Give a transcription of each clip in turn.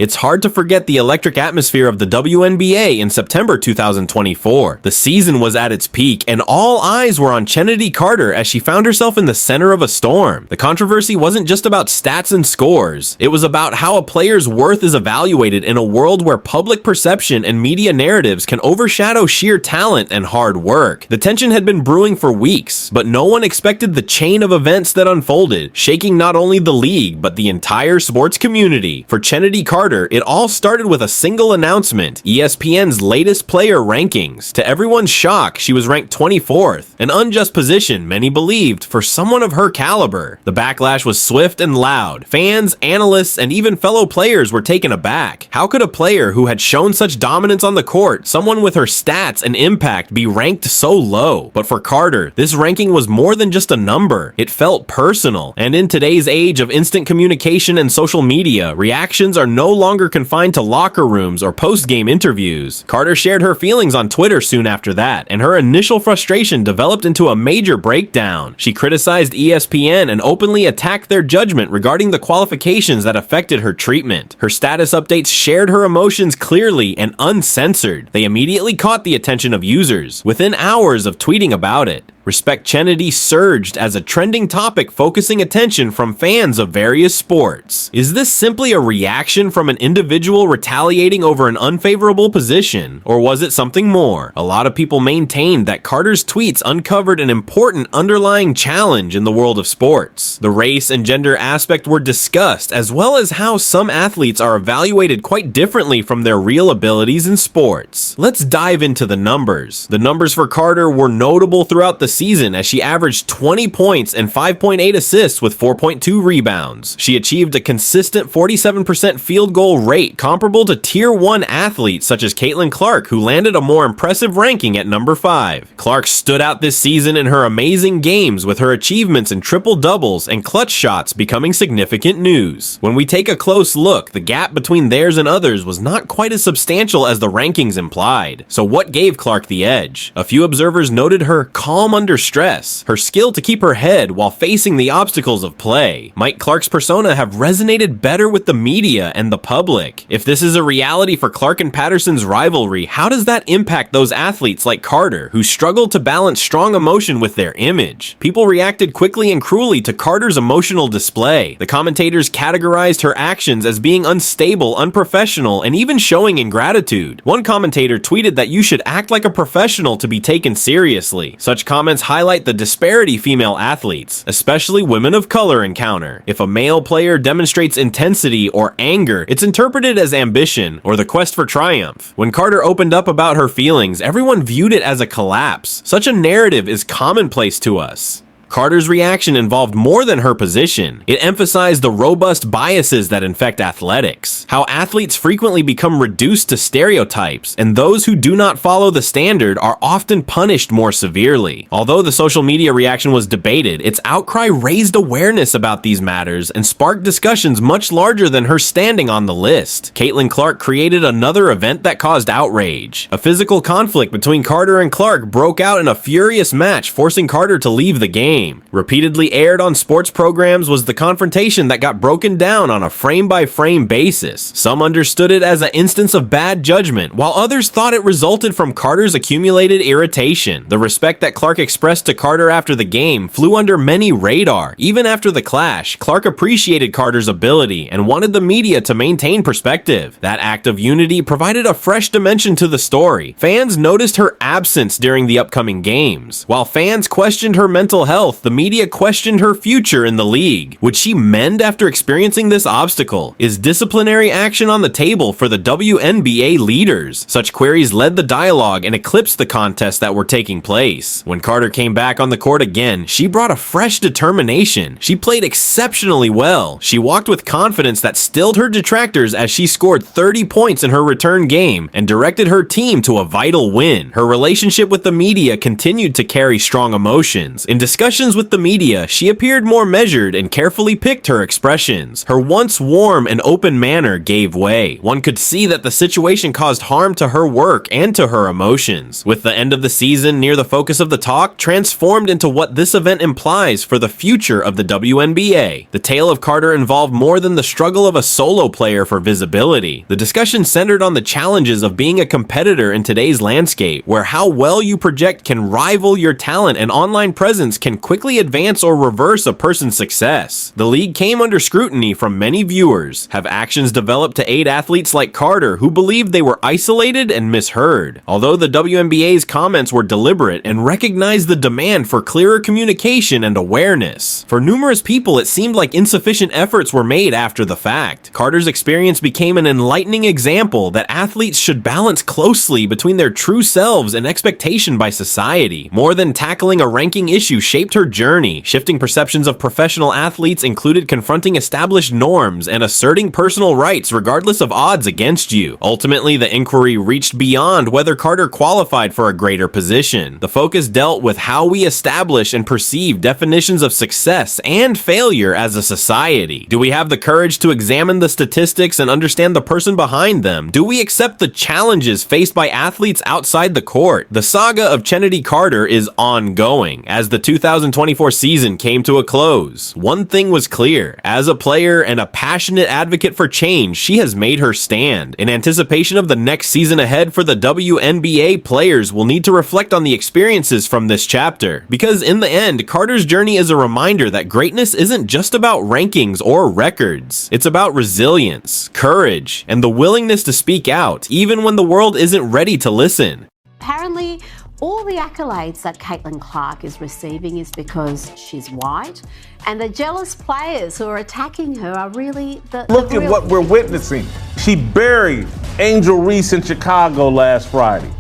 It's hard to forget the electric atmosphere of the WNBA in September 2024. The season was at its peak, and all eyes were on Chennedy Carter as she found herself in the center of a storm. The controversy wasn't just about stats and scores. It was about how a player's worth is evaluated in a world where public perception and media narratives can overshadow sheer talent and hard work. The tension had been brewing for weeks, but no one expected the chain of events that unfolded, shaking not only the league, but the entire sports community. For Chennedy Carter, it all started with a single announcement: ESPN's latest player rankings. To everyone's shock, she was ranked 24th, an unjust position many believed for someone of her caliber. The backlash was swift and loud. Fans, analysts, and even fellow players were taken aback. How could a player who had shown such dominance on the court, someone with her stats and impact, be ranked so low? But for Carter, this ranking was more than just a number. It felt personal. And in today's age of instant communication and social media, reactions are no longer confined to locker rooms or post-game interviews. Carter shared her feelings on Twitter soon after that, and her initial frustration developed into a major breakdown. She criticized ESPN and openly attacked their judgment regarding the qualifications that affected her treatment. Her status updates shared her emotions clearly and uncensored. They immediately caught the attention of users, within hours of tweeting about it. Respect Chennedy surged as a trending topic, focusing attention from fans of various sports. Is this simply a reaction from an individual retaliating over an unfavorable position, or was it something more? A lot of people maintained that Carter's tweets uncovered an important underlying challenge in the world of sports. The race and gender aspect were discussed, as well as how some athletes are evaluated quite differently from their real abilities in sports. Let's dive into the numbers. The numbers for Carter were notable throughout the season, as she averaged 20 points and 5.8 assists with 4.2 rebounds. She achieved a consistent 47% field goal rate comparable to Tier 1 athletes such as Caitlin Clark, who landed a more impressive ranking at number 5. Clark stood out this season in her amazing games, with her achievements in triple-doubles and clutch shots becoming significant news. When we take a close look, the gap between theirs and others was not quite as substantial as the rankings implied. So what gave Clark the edge? A few observers noted her calm under stress, her skill to keep her head while facing the obstacles of play. Might Clark's persona have resonated better with the media and the public? If this is a reality for Clark and Patterson's rivalry, how does that impact those athletes like Carter, who struggled to balance strong emotion with their image? People reacted quickly and cruelly to Carter's emotional display. The commentators categorized her actions as being unstable, unprofessional, and even showing ingratitude. One commentator tweeted that you should act like a professional to be taken seriously. Such comments highlight the disparity female athletes, especially women of color, encounter. If a male player demonstrates intensity or anger, it's interpreted as ambition or the quest for triumph. When Carter opened up about her feelings, everyone viewed it as a collapse. Such a narrative is commonplace to us. Carter's reaction involved more than her position. It emphasized the robust biases that infect athletics, how athletes frequently become reduced to stereotypes, and those who do not follow the standard are often punished more severely. Although the social media reaction was debated, its outcry raised awareness about these matters and sparked discussions much larger than her standing on the list. Caitlin Clark created another event that caused outrage. A physical conflict between Carter and Clark broke out in a furious match, forcing Carter to leave the game. Repeatedly aired on sports programs was the confrontation that got broken down on a frame-by-frame basis. Some understood it as an instance of bad judgment, while others thought it resulted from Carter's accumulated irritation. The respect that Clark expressed to Carter after the game flew under many radar. Even after the clash, Clark appreciated Carter's ability and wanted the media to maintain perspective. That act of unity provided a fresh dimension to the story. Fans noticed her absence during the upcoming games. While fans questioned her mental health, the media questioned her future in the league. Would she mend after experiencing this obstacle? Is disciplinary action on the table for the WNBA leaders? Such queries led the dialogue and eclipsed the contests that were taking place. When Carter came back on the court again, she brought a fresh determination. She played exceptionally well. She walked with confidence that stilled her detractors as she scored 30 points in her return game and directed her team to a vital win. Her relationship with the media continued to carry strong emotions. In discussions discussions with the media, she appeared more measured and carefully picked her expressions. Her once warm and open manner gave way. One could see that the situation caused harm to her work and to her emotions. With the end of the season near the focus of the talk, transformed into what this event implies for the future of the WNBA. The tale of Carter involved more than the struggle of a solo player for visibility. The discussion centered on the challenges of being a competitor in today's landscape, where how well you project can rival your talent and online presence can quickly advance or reverse a person's success. The league came under scrutiny from many viewers. Have actions developed to aid athletes like Carter who believed they were isolated and misheard? Although the WNBA's comments were deliberate and recognized the demand for clearer communication and awareness, for numerous people it seemed like insufficient efforts were made after the fact. Carter's experience became an enlightening example that athletes should balance closely between their true selves and expectation by society. More than tackling a ranking issue shaped her journey. Shifting perceptions of professional athletes included confronting established norms and asserting personal rights regardless of odds against you. Ultimately, the inquiry reached beyond whether Carter qualified for a greater position. The focus dealt with how we establish and perceive definitions of success and failure as a society. Do we have the courage to examine the statistics and understand the person behind them? Do we accept the challenges faced by athletes outside the court? The saga of Chennedy Carter is ongoing as the 2024 season came to a close. One thing was clear: as a player and a passionate advocate for change, she has made her stand. In anticipation of the next season ahead for the WNBA, players will need to reflect on the experiences from this chapter, because in the end, Carter's journey is a reminder that greatness isn't just about rankings or records. It's about resilience, courage, and the willingness to speak out, even when the world isn't ready to listen. Apparently, all the accolades that Caitlin Clark is receiving is because she's white, and the jealous players who are attacking her are really the Look at what we're witnessing. She buried Angel Reese in Chicago last Friday.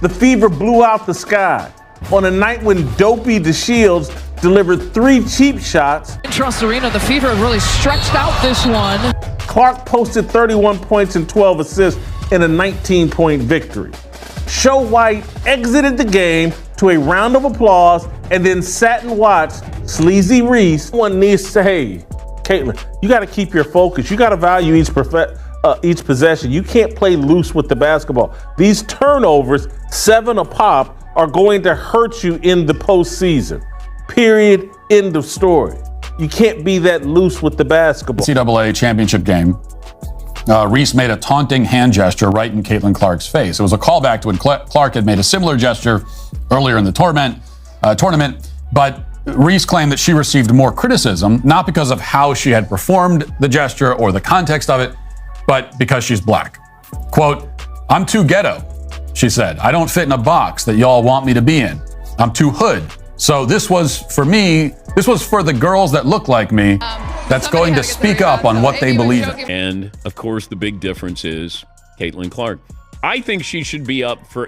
The fever blew out the sky on a night when Dopey DeShields delivered 3 cheap shots. In Trust Arena, the fever really stretched out this one. Clark posted 31 points and 12 assists in a 19-point victory. Show White exited the game to a round of applause and then sat and watched Sleazy Reese. One needs to say, hey, Caitlin, you got to keep your focus. You got to value each possession. You can't play loose with the basketball. These turnovers, 7 a pop, are going to hurt you in the postseason. Period. End of story. You can't be that loose with the basketball. NCAA championship game. Reese made a taunting hand gesture right in Caitlin Clark's face. It was a callback to when Clark had made a similar gesture earlier in the tournament, but Reese claimed that she received more criticism, not because of how she had performed the gesture or the context of it, but because she's black. Quote, "I'm too ghetto," she said. "I don't fit in a box that y'all want me to be in. I'm too hood. So this was for me, this was for the girls that look like me, that's going to speak up on what they believe in." And, of course, the big difference is Caitlin Clark. I think she should be up for